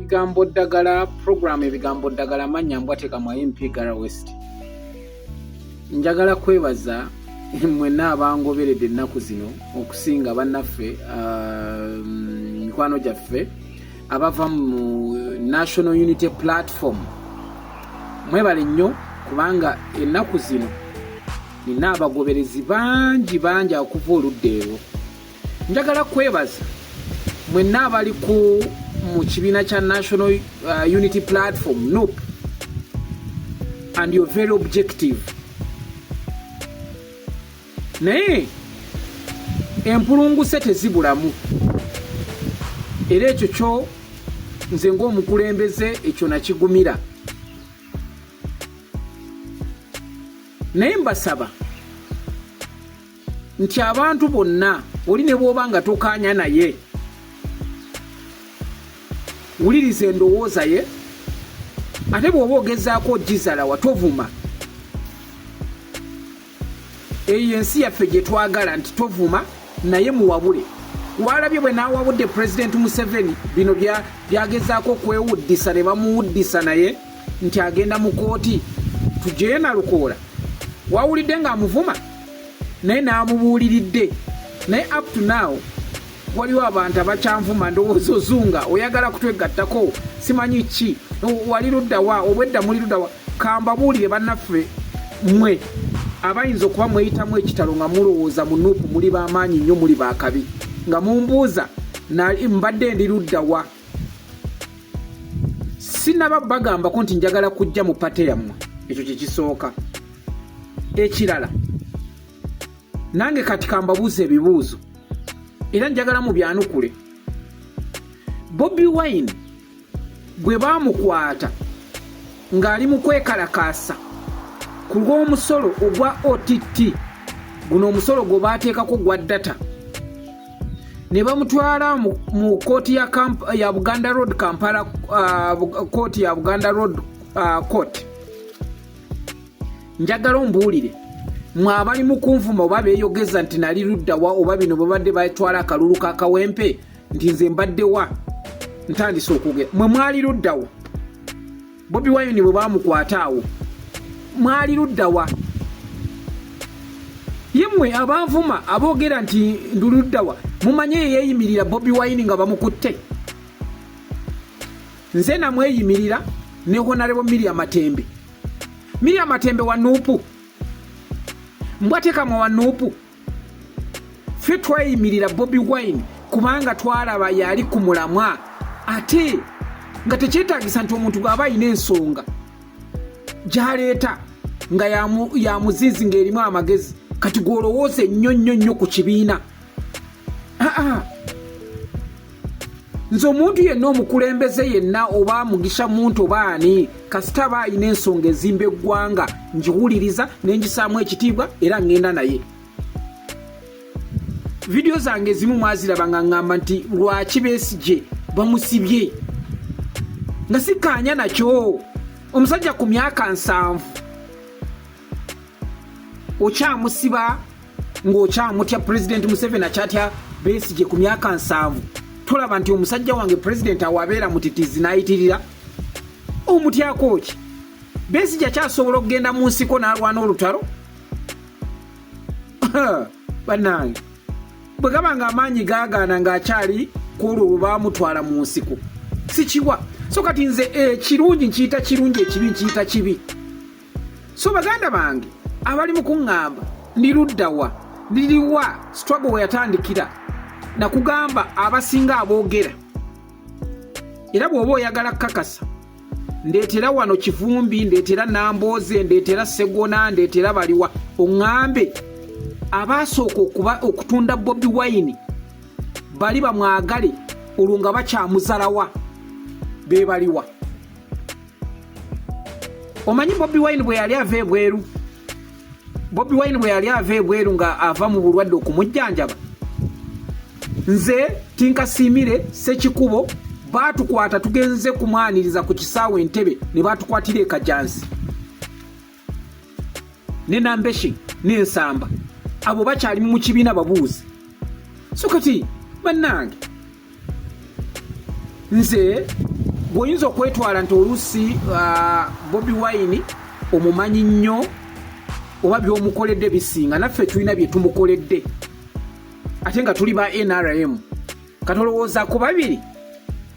ebigambo ddagala program ebigambo ddagala manya mbwateka mu MP Gara West. Njagala kwebaza mwenna abangoberedde ennaku zino okusinga bannaffe mikwano gyaffe abava mu National Unity Platform. Mwebale nnyo kubanga ennaku zino nina abagoberezi bangi okuva oludda ero. Njagala kwebaza mwenna abali mu kibiina kya National Unity Platform NUP, and you're very objective. Naye empulunguse tezibulamu, era ekyo kyo nze ng'omukulembeze ekyo nakigumira. Naye mbasaba nti abantu bonna oli ne bw'oba nga tokaanya naye, wuliriza endowooza ye, ate bw'oba ogezaako gizalawa tovuma. Eyo ensi yaffe gye twagala nti tovuma naye muwabule. Walabye bwe naawabudde President Museveni bino byagezaako okwewuddisa ne bamuwuddisa naye nti agenda mu kooti tugyeyo Nalukoola. Wawulidde ng'amuvuma naye n'amubuuliridde. Naye up to now waliwo abantu abakyanvuma, ndowooza ozunga oyagala kutwegattako simanyi ki, wali luddawa obwedda muli luddawa. Kambabuulire bannaffe mmwe abayinza okuba mweyitamu ekitalo nga mulowooza mu NUP muli b'amaanyi nnyo muli baakabi, nga mumbuuza mbadde ndi luddawa. Sinaba bagambako nti njagala kujja mu pate yammwe, ekyo kye kisooka. Ekirala nange kati kambabuuza ebibuuzo era njagala mu byanukule. Bobi Wine bwe baamukwata ng'ali mu kwekalakaasa ku lw'omusolo ogwa OTT, guno omusolo gwe baateekako gwa data, ne bamutwala mu kooti ya Buganda Road Kampala, kooti ya Buganda Road Court. Njagala ombuulire mwe abali mu kunvuma oba beeyogeza nti nali luddawa oba bino bwe badde batwala akalulu ka Kawempe nti nze mbaddewa ntandise okugera. Mwe mwali luddawa Bobi Wine bwe baamukwata awo, mwali luddawa? Yemmwe abanvuma aboogera nti ndi luddawa mumanye yeeyimirira Bobi Wine nga bamukutte. Nze namweyimirira ne Honorable Miriam Matembe. Miriam Matembe wa NUP, mbwateka mwa wa NUP. Ffe twayimirira Bobi Wine kubanga twalaba yali ku mulamwa, ate nga tekyetaagisa nti omuntu g'aba alina ensonga gy'aleeta nga ya muzizi ng'erimu amagezi kati gw'olowooza ennyo ku kibiina. Nze omuntu yenna omukulembeze yenna oba Mugisha muntu oba ani kasita aba alina ensonga ezimba eggwanga ngiwuliriza ne ngisaamu ekitiibwa era ngenda naye. Vidiyo zange ezimu mwaziraba nga ngamba nti lwaki Besigye bamusibye, nga sikaanya nakyo. Omusajja ku myaka 7 okyamusiba ng'okyamutya President Museveni akyatya Besigye ku myaka 7. Tolaba nti omusajja wange President awabeera mutitizi n'ayitirira omutyako ki? Besigye akyasobola okugenda mu nsiko n'alwana olutalo? Bannange bwe gaba nga amaanyi gaagaana ng'akyali kwolwo bwe baamutwala mu nsiko sikiwa. So kati nze ekirungi nkiyita kirungi, ekibi nkiyita kibi. So baganda bange abali mu kuŋŋamba ndi luddawa, ndiriwa struggle we yatandikira, nakugamba abasinga aboogera. Era bw'oba oyagala kakasa ndeetera wano Kivumbi, ndeetera Nambooze, ndeetera Segona, ndeetera baliwa, oŋŋambe abaasooka okutunda Bobi Wine bali bamwagale olwo nga bakyamuzalawa be baliwa. Omanyi Bobi Wine bwe yali ava ebweru, Bobi Wine bwe yali ava ebweru nga ava mu bulwadde okumujjanjaba, nze Tinkasiimire Ssekikubo baatukwata tugenze kumwaniriza ku kisaawe Entebbe ne baatukwatira ekajansi ne Nambeshi n'Ensamba, abo bakyali mu kibiina babuuzi. So kati bannange nze bwoyinza okwetwala nti oluusi Bobi Wine omumanyi nnyo oba by'omukoledde bisinga naffe tulina bye tumukoledde ate nga tuli ba NRM katolowooza ku babiri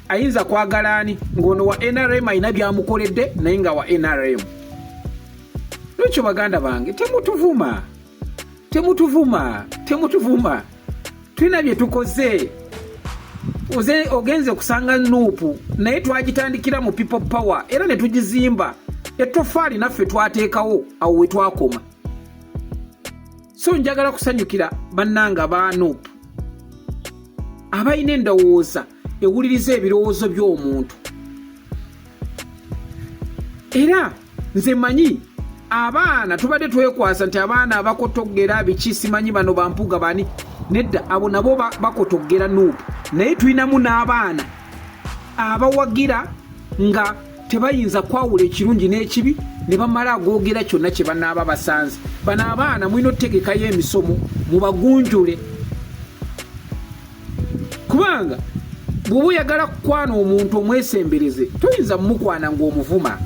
ayinza kwagala ani ng'ono wa NRM ayina byamukoledde naye nga wa NRM. Lwekyo baganda bange temutuvuma tulina bye tukoze. Ogenze kusanga nuupu naye twagitandikira mu people power era ne tugizimba ettofaali naffe twateekawo awo we twakoma. So njagala kusanyukira bannanga ba nuupu abalina endowooza ewuliriza ebirowoozo by'omuntu. Era nze manyi abaana tubadde twekwasa nti abaana abakotoggera biki simanyi bano bampuga bani nedda abo nabo bakotoggera nuupu naye tulinamu n'abaana abawagira nga tebayinza kwawula ekirungi n'ekibi ne bamala agoogera kyonna kye banaaba basanze. Bano abaana mulina otutegekayo emisomo mubagunjule kubanga bw'oba oyagala kukwana omuntu omwesembereze toyinza mukwana ng'omuvuma.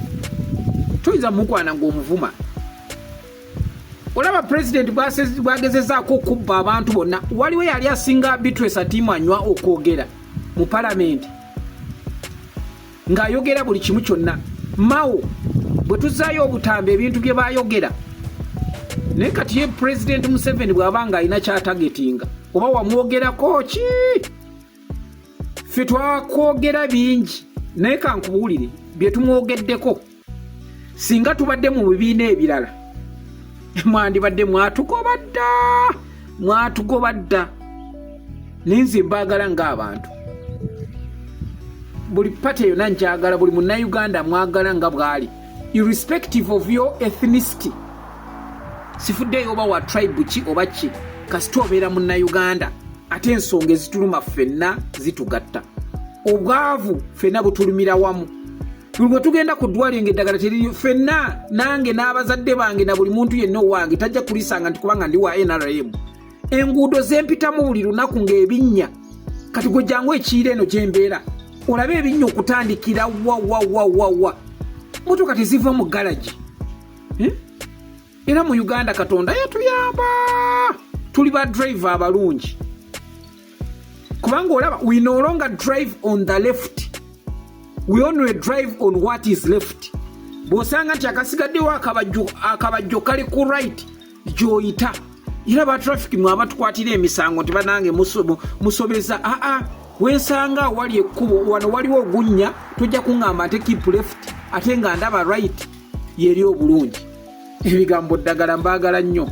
Olaba president bwagezezaako okubba abantu bonna. Waliwo yali asinga Beatrice Atimu anywa okwogera mu palamenti ng'ayogera buli kimu kyonna. Mao bwe tuzaayo obutambi ebintu bye baayogera naye kati ye president Museveni bw'aba nga alina kyatagetinga oba wamwogerako ki? Ffe twakwogera bingi naye kankubuulire bye tumwogeddeko singa tubadde mu bibiina ebirala mwandibadde mwatugoba dda. Ninze mbaagala ng'abantu buli pate yonna njagala buli munnayuganda mwagala nga bw'ali irrespective of your ethnicity. Sifuddeyo oba wa tribe ki oba ki kasita obeera munnayuganda ate ensonga ezituluma ffenna zitugatta. Obwavu ffenna butulumira wamu. Bwe tugenda ku ddwaliro ng'eddagala teriri ffenna nange n'abazadde bange na buli muntu yenna owange tajja kulisanga nti kubanga ndi wa NRM. Enguudo zempitamu buli lunaku ng'ebinnya kati gwe jangu ekiira eno gye mbeera olabe ebinnya okutandikira wa motoka teziva mu galagi. Era mu Uganda Katonda yatuyamba tuli ba driver abalungi kubanga olaba we no longer drive on the left, we only drive on what is left. Bw'osanga nti akasigaddewo akabajjo kali ku right gy'oyita. Era ba traffic mwe abatukwatira emisango nti banange musobeza wensanga wali ekkubo wano waliwo ogunnya tojja kuŋŋamba nti keep left ate nga ndaba right yeri obulungi. Ebigambo ddagala mbaagala nnyo.